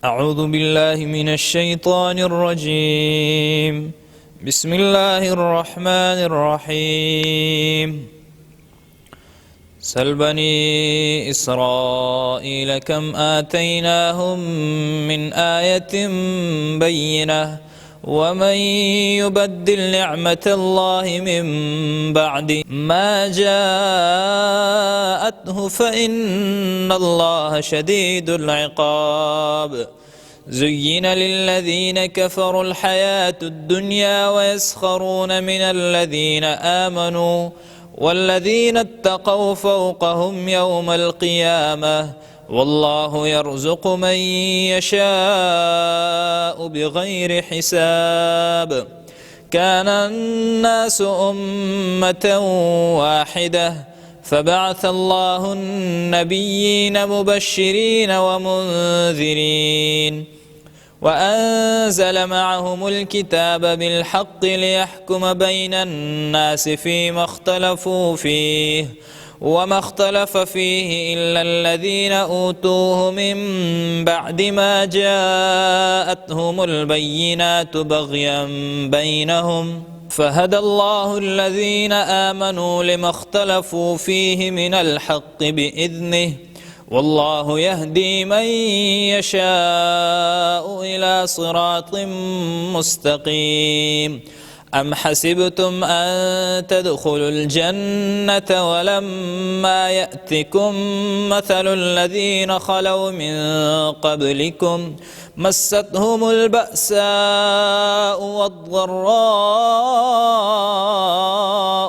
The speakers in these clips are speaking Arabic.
أعوذ بالله من الشيطان الرجيم. بسم الله الرحمن الرحيم. سل بني إسرائيل كم آتيناهم من آية بينة ومن يبدل نعمة الله من بعد ما جاءته فإن الله شديد العقاب. زين للذين كفروا الحياة الدنيا ويسخرون من الذين آمنوا والذين اتقوا فوقهم يوم القيامة والله يرزق من يشاء بغير حساب. كان الناس أمة واحدة فبعث الله النبيين مبشرين ومنذرين وأنزل معهم الكتاب بالحق ليحكم بين الناس فيما اختلفوا فيه وما اختلف فيه إلا الذين أوتوه من بعد ما جاءتهم البينات بغيا بينهم فهدى الله الذين آمنوا لما اختلفوا فيه من الحق بإذنه والله يهدي من يشاء إلى صراط مستقيم. أم حسبتم أن تدخلوا الجنة ولما يأتكم مثل الذين خلوا من قبلكم مستهم البأساء والضراء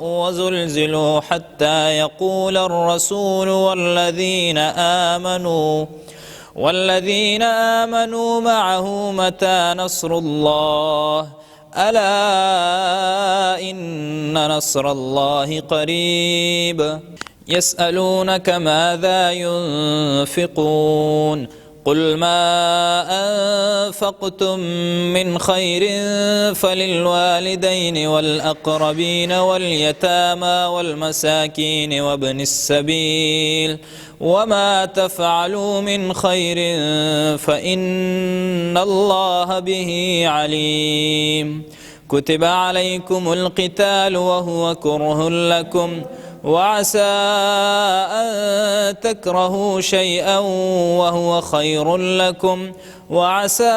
وزلزلوا حتى يقول الرسول والذين آمنوا معه متى نصر الله ألا إن نصر الله قريب. يسألونك ماذا ينفقون قل ما أنفقتم من خير فللوالدين والأقربين واليتامى والمساكين وابن السبيل وما تفعلوا من خير فإن الله به عليم. كتب عليكم القتال وهو كره لكم وعسى أن تكرهوا شيئا وهو خير لكم وعسى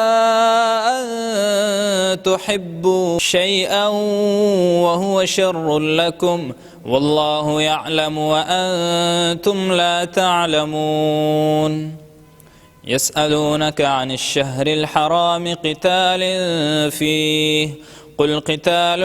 أن تحبوا شيئا وهو شر لكم والله يعلم وأنتم لا تعلمون. يسألونك عن الشهر الحرام قتال فيه قل قتال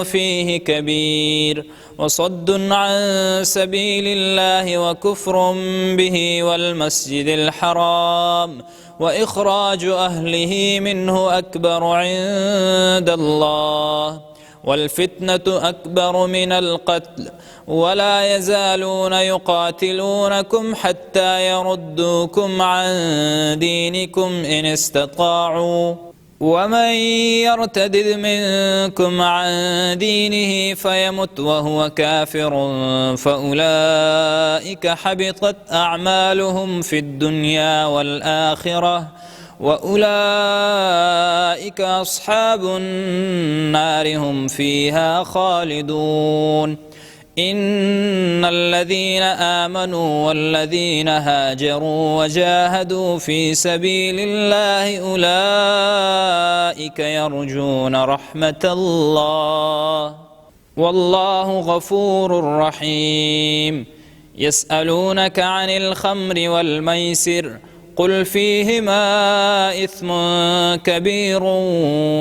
فيه كبير وصد عن سبيل الله وكفر به والمسجد الحرام وإخراج أهله منه أكبر عند الله والفتنة أكبر من القتل ولا يزالون يقاتلونكم حتى يردوكم عن دينكم إن استطاعوا ومن يرتد منكم عن دينه فيمت وهو كافر فأولئك حبطت أعمالهم في الدنيا والآخرة وأولئك أصحاب النار هم فيها خالدون. إن الذين آمنوا والذين هاجروا وجاهدوا في سبيل الله أولئك يرجون رحمة الله والله غفور رحيم. يسألونك عن الخمر والميسر قل فيهما إثم كبير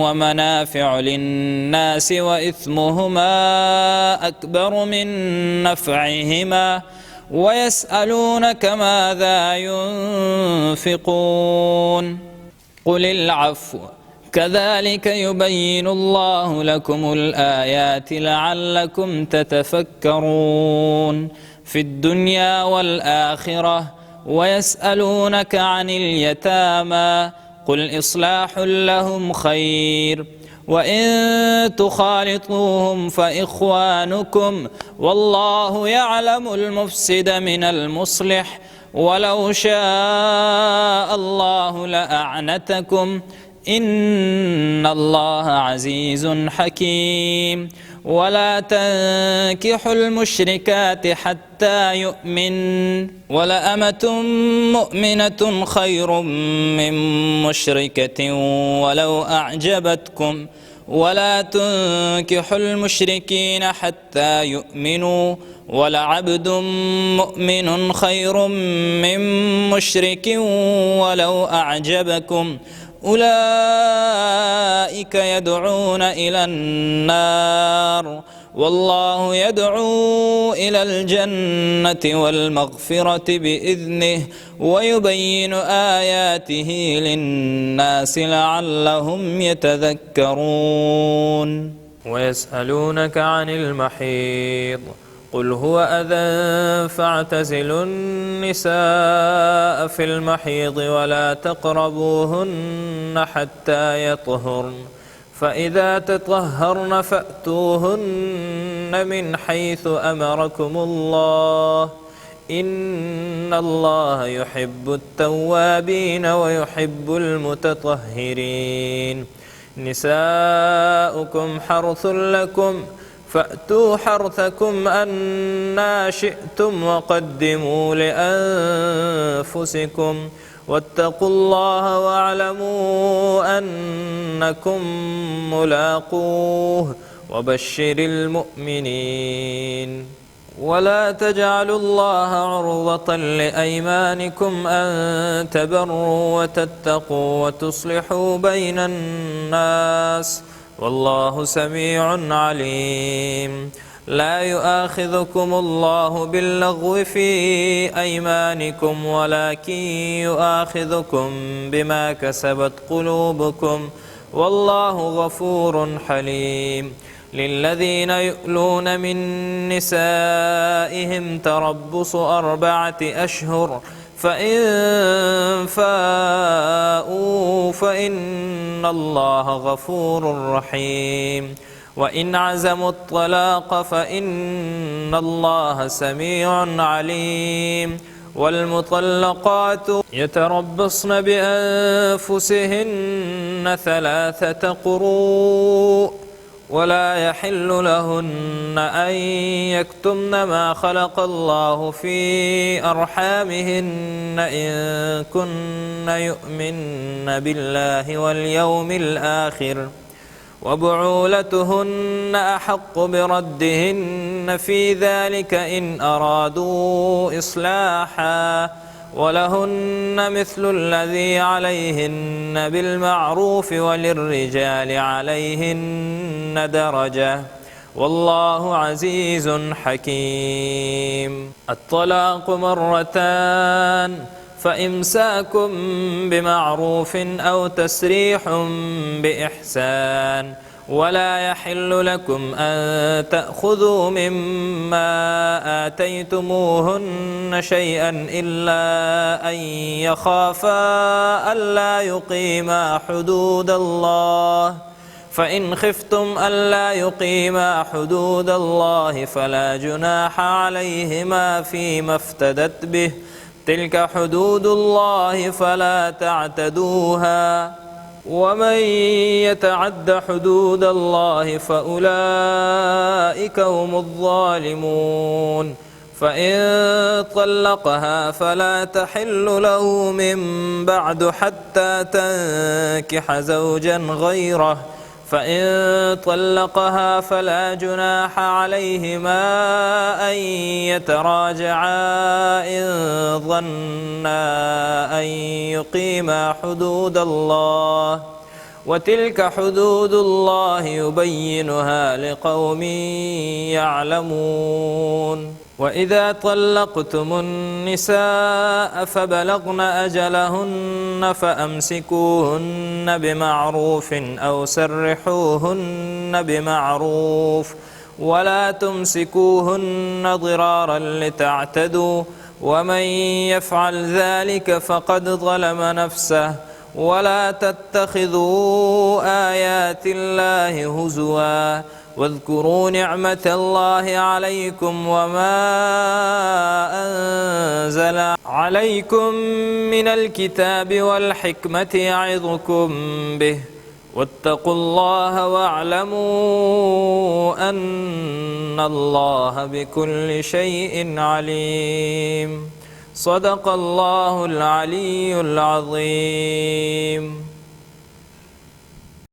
ومنافع للناس وإثمهما أكبر من نفعهما ويسألونك ماذا ينفقون قل العفو كذلك يبين الله لكم الآيات لعلكم تتفكرون في الدنيا والآخرة. ويسألونك عن اليتامى قل إصلاح لهم خير وإن تخالطوهم فإخوانكم والله يعلم المفسد من المصلح ولو شاء الله لأعنتكم إن الله عزيز حكيم. ولا تنكحوا المشركات حتى يؤمن، ولأمة مؤمنة خير من مشركة ولو أعجبتكم. ولا تنكحوا المشركين حتى يؤمنوا، ولعبد مؤمن خير من مشرك ولو أعجبكم. أولئك يدعون إلى النار والله يدعو إلى الجنة والمغفرة بإذنه، ويبين آياته للناس لعلهم يتذكرون. ويسألونك عن المحيض قل هو أذى فاعتزلوا النساء في المحيض ولا تقربوهن حتى يطهرن، فإذا تطهرن فأتوهن من حيث أمركم الله إن الله يحب التوابين ويحب المتطهرين. نساؤكم حرث لكم فأتوا حرثكم أنى شئتم وقدموا لأنفسكم واتقوا الله واعلموا أنكم ملاقوه وبشر المؤمنين. ولا تجعلوا الله عرضة لأيمانكم أن تبروا وتتقوا وتصلحوا بين الناس والله سميع عليم. لا يؤاخذكم الله باللغو في أيمانكم ولكن يؤاخذكم بما كسبت قلوبكم والله غفور حليم. للذين يؤلون من نسائهم تربص 4 أشهر فإن فاءوا فإن الله غفور رحيم. وإن عزموا الطلاق فإن الله سميع عليم. والمطلقات يتربصن بأنفسهن 3 قروء ولا يحل لهن أن يكتمن ما خلق الله في أرحامهن إن كن يؤمن بالله واليوم الآخر وبعولتهن أحق بردهن في ذلك إن أرادوا إصلاحا ولهن مثل الذي عليهن بالمعروف وللرجال عليهن درجة والله عزيز حكيم. الطلاق 2 فإمساك بمعروف أو تسريح بإحسان. ولا يحل لكم أن تأخذوا مما آتيتموهن شيئا إلا أن يخافا ألا يقيما حدود الله، فإن خفتم ألا يقيما حدود الله فلا جناح عليهما فيما افتدت به، تلك حدود الله فلا تعتدوها، ومن يتعد حدود الله فأولئك هم الظالمون. فإن طلقها فلا تحل له من بعد حتى تنكح زوجا غيره، فإن طلقها فلا جناح عليهما أن يتراجعا إن ظنا أن يقيما حدود الله، وتلك حدود الله يبينها لقوم يعلمون. وإذا طلقتم النساء فبلغن أجلهن فأمسكوهن بمعروف أو سرحوهن بمعروف، ولا تمسكوهن ضرارا لتعتدوا، ومن يفعل ذلك فقد ظلم نفسه. ولا تتخذوا آيات الله هزوا واذكروا نعمة الله عليكم وما أنزل عليكم من الكتاب والحكمة يعظكم به واتقوا الله واعلموا أن الله بكل شيء عليم. صدق الله العلي العظيم.